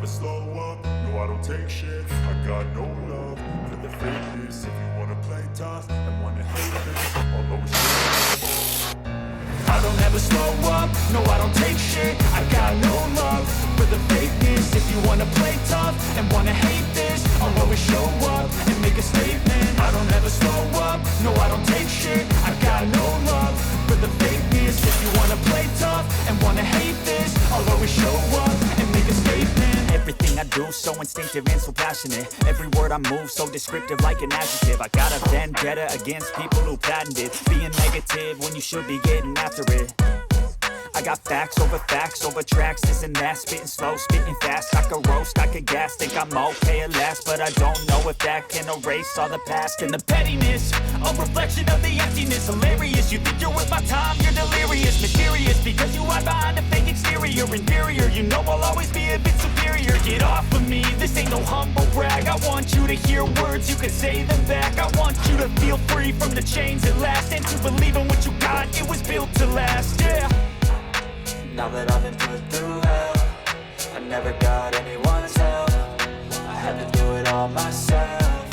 slow up, no I don't take shit. I got no love for the fakeness. If you wanna play tough and wanna hate this, I'll always show up. I don't ever slow up, no I don't take shit. I got no love for the fakeness. If you wanna play tough and wanna hate this, I'll always show up and make a statement. I don't ever slow up, no I don't take shit. I got no love for the fakeness. If you wanna play tough and wanna hate this, I'll always show up and make a statement. Everything I do so instinctive and so passionate. Every word I move so descriptive like an adjective. I got a vendetta against people who patented being negative when you should be getting after it. I got facts over tracks, this and that. Spitting slow, spitting fast. I could roast, I could gas. Think I'm okay at last, but I don't know if that can erase all the past. And the pettiness, a reflection of the emptiness. Hilarious, you think you're worth my time, you're delirious. Mysterious, because you hide behind a fake exterior. Inferior, you know I'll always be a bit superior. Get off of me, this ain't no humble brag. I want you to hear words, you can say them back. I want you to feel free from the chains at last, and to believe in what you got, it was built to last, yeah. Now that I've been put through hell, I never got anyone's help. I had to do it all myself.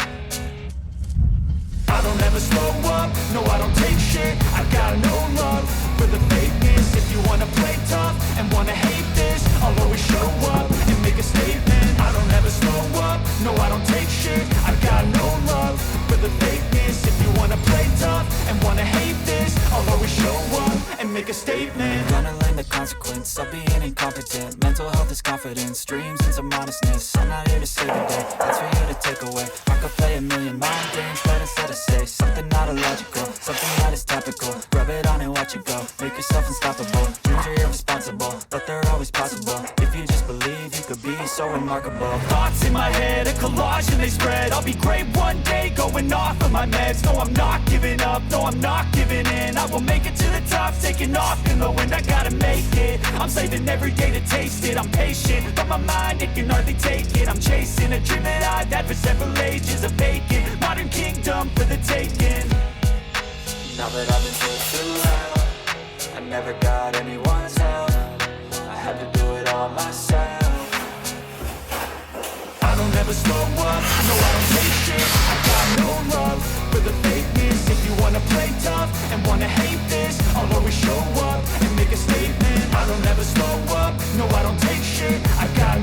I don't ever slow up, no I don't take shit. I got no love for the fakeness. If you wanna play tough and wanna hate this, I'll always show up and make a statement. I don't ever slow up, no I don't take shit. I got no love for the fakeness. If you wanna play tough and wanna hate this, I'll always show up and make a statement. Gonna learn the consequence of being incompetent. Mental health is confidence, dreams and some modestness. I'm not here to save the day, that's for you to take away. I could play a million mind games, but instead I say something not illogical, something that is topical. Rub it on and watch it go, make yourself unstoppable. Dreams are irresponsible, but they're always possible. If you just believe, you could be so remarkable. Thoughts in my head, a collage and they spread. I'll be great one day, going off of my meds. No, I'm not giving up, no, I'm not giving in. I will make it to the top, taking off in the wind. I gotta make it, I'm saving every day to taste it. I'm patient, but my mind, it can hardly take it. I'm chasing a dream that I've had for several ages. A vacant, modern kingdom for the taking. Now that I've been put through hell, I never got anyone's help. I had to do it all myself. I don't ever slow up, no I don't take shit. I got no love for the fakeness. If you wanna play tough and wanna hate this, I'll always show up and make a statement. I don't ever slow up, no I don't take shit. I got